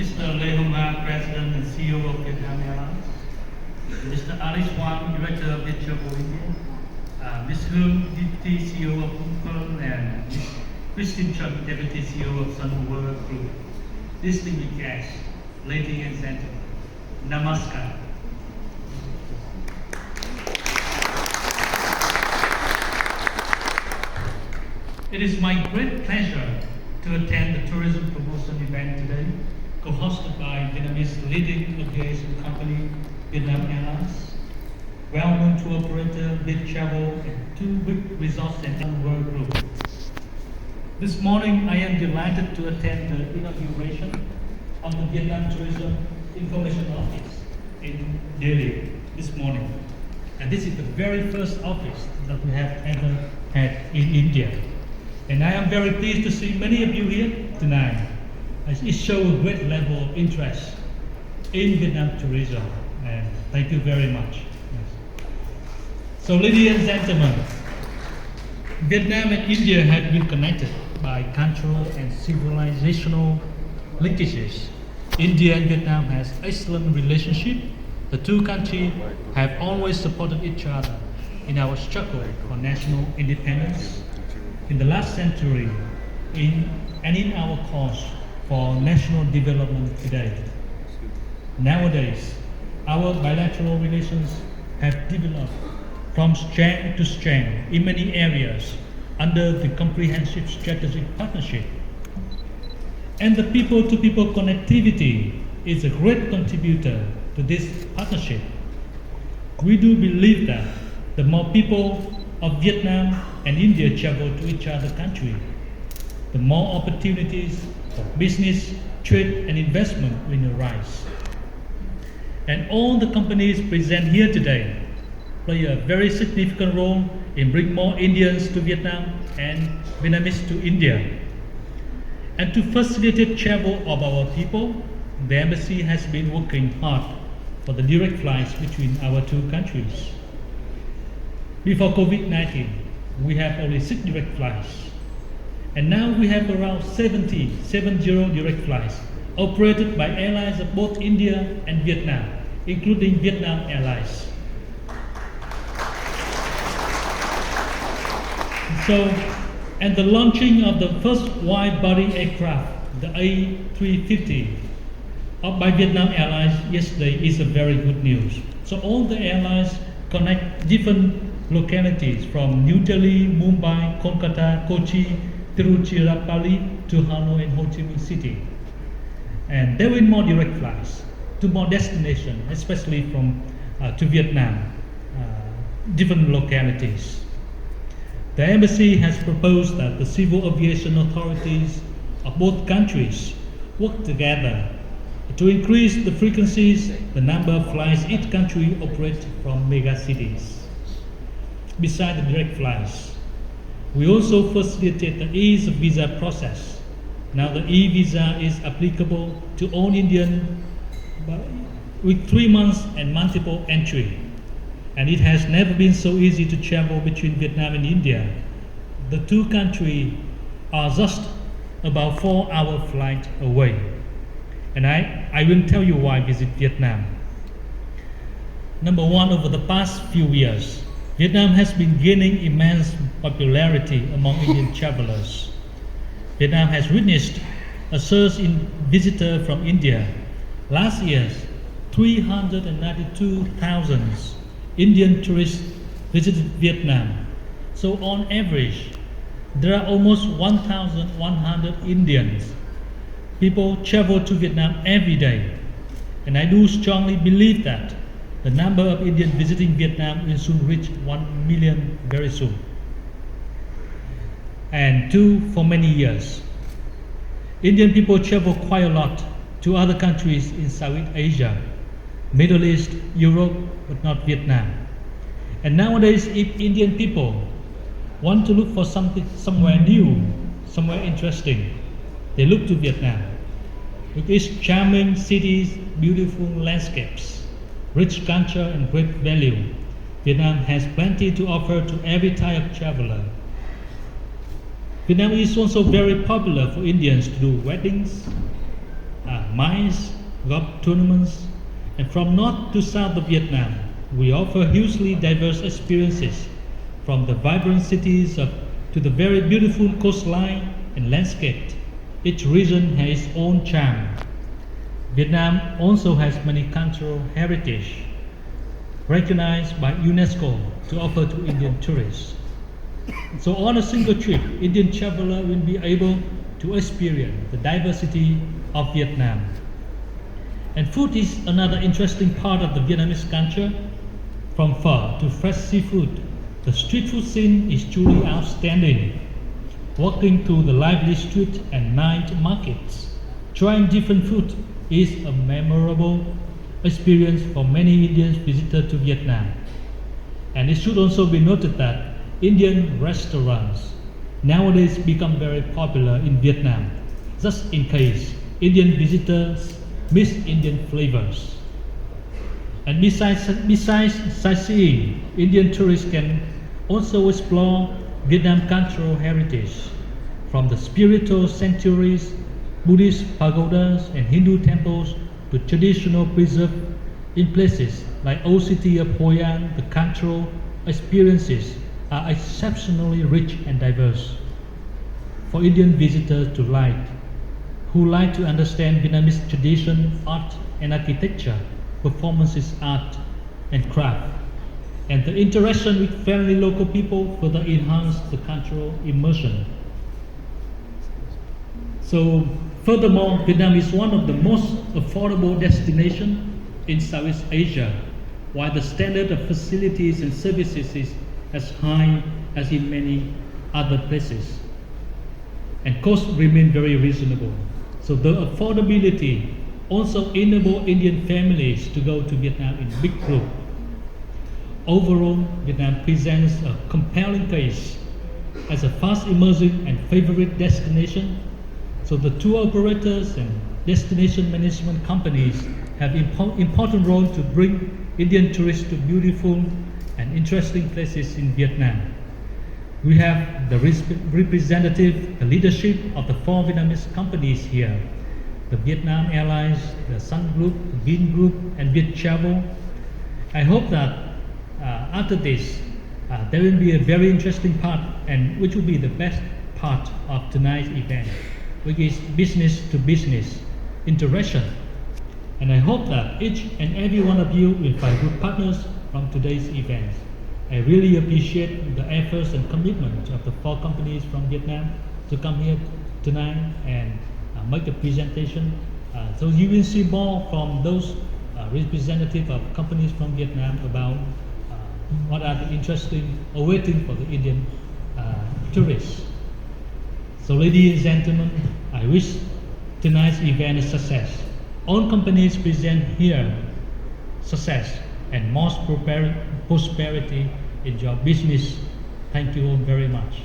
Mr. Lê Hồng Hà, President and CEO of Vietnam Airlines, Mr. Alice Wang, Director of Travel India, Ms. Hương, Deputy CEO of Hong and Ms. Christine Chun, Deputy CEO of Sun World Group. Distinguished guests, ladies and gentlemen, Namaskar. It is my great pleasure to attend the tourism promotion event today, co-hosted by Vietnamese leading aviation company, Vietnam Airlines, well-known tour operator, Big Travel, and two big resorts and Sun World Group. This morning, I am delighted to attend the inauguration of the Vietnam Tourism Information Office in Delhi this morning. And this is the very first office that we have ever had in India. And I am very pleased to see many of you here tonight, as it shows a great level of interest in Vietnam tourism. And thank you very much. Yes. So, ladies and gentlemen, Vietnam and India have been connected by cultural and civilizational linkages. India and Vietnam has excellent relationship. The two countries have always supported each other in our struggle for national independence in the last century and in our cause for national development today. Nowadays, our bilateral relations have developed from strength to strength in many areas under the comprehensive strategic partnership. And the people-to-people connectivity is a great contributor to this partnership. We do believe that the more people of Vietnam and India travel to each other country, the more opportunities for business, trade and investment will arise. And all the companies present here today play a very significant role in bringing more Indians to Vietnam and Vietnamese to India. And to facilitate travel of our people, the embassy has been working hard for the direct flights between our two countries. Before COVID-19, we have only 6 direct flights. And now we have around 70 direct flights operated by airlines of both India and Vietnam, including Vietnam Airlines. And the launching of the first wide-body aircraft, the A350, by Vietnam Airlines yesterday is a very good news. So all the airlines connect different localities from New Delhi, Mumbai, Kolkata, Kochi, Tiruchirappalli to Hanoi and Ho Chi Minh City. And there will be more direct flights to more destinations, especially to Vietnam, different localities. The embassy has proposed that the civil aviation authorities of both countries work together to increase the frequencies, the number of flights each country operates from mega cities. Besides the direct flights, we also facilitate the ease of visa process. Now the e-visa is applicable to all Indians with 3 months and multiple entry. And it has never been so easy to travel between Vietnam and India. The two countries are just about 4-hour flight away. And I will tell you why I visit Vietnam. Number one, over the past few years, Vietnam has been gaining immense popularity among Indian travelers. Vietnam has witnessed a surge in visitors from India. Last year, 392,000 Indian tourists visited Vietnam. So on average, there are almost 1,100 Indians. People travel to Vietnam every day. And I do strongly believe that the number of Indians visiting Vietnam will soon reach 1 million very soon. And two, for many years, Indian people travel quite a lot to other countries in Southeast Asia, Middle East, Europe, but not Vietnam. And nowadays, if Indian people want to look for something somewhere new, somewhere interesting, they look to Vietnam. With its charming cities, beautiful landscapes, rich culture and great value, Vietnam has plenty to offer to every type of traveler. Vietnam is also very popular for Indians to do weddings, mines, golf tournaments, and from north to south of Vietnam, we offer hugely diverse experiences, from the vibrant cities to the very beautiful coastline and landscape. Each region has its own charm. Vietnam also has many cultural heritage recognized by UNESCO to offer to Indian tourists. So on a single trip, Indian traveler will be able to experience the diversity of Vietnam. And food is another interesting part of the Vietnamese culture. From pho to fresh seafood, the street food scene is truly outstanding. Walking through the lively street and night markets, trying different food is a memorable experience for many Indian visitors to Vietnam. And it should also be noted that Indian restaurants nowadays become very popular in Vietnam, just in case Indian visitors miss Indian flavors. And besides sightseeing, Indian tourists can also explore Vietnam cultural heritage, from the spiritual sanctuaries, Buddhist pagodas and Hindu temples to traditional preserved in places like old city of Hoi An. The cultural experiences are exceptionally rich and diverse. For Indian visitors who like to understand Vietnamese tradition, art and architecture, performances, art and craft, and the interaction with friendly local people further enhance the cultural immersion. So, furthermore, Vietnam is one of the most affordable destinations in Southeast Asia, while the standard of facilities and services is as high as in many other places. And costs remain very reasonable. So the affordability also enables Indian families to go to Vietnam in big groups. Overall, Vietnam presents a compelling case as a fast emerging and favorite destination. So the tour operators and destination management companies have important role to bring Indian tourists to beautiful and interesting places in Vietnam. We have the representative, the leadership of the 4 Vietnamese companies here: the Vietnam Airlines, the Sun Group, the Vin Group, and Viet Travel. I hope that after this, there will be a very interesting part, and which will be the best part of tonight's event, which is business to business interaction. And I hope that each and every one of you will find good partners from today's event. I really appreciate the efforts and commitment of the 4 companies from Vietnam to come here tonight and make the presentation. So you will see more from those representatives of companies from Vietnam about what are the interesting awaiting for the Indian tourists. So ladies and gentlemen, I wish tonight's event a success. All companies present here success and most prosperity in your business. Thank you all very much.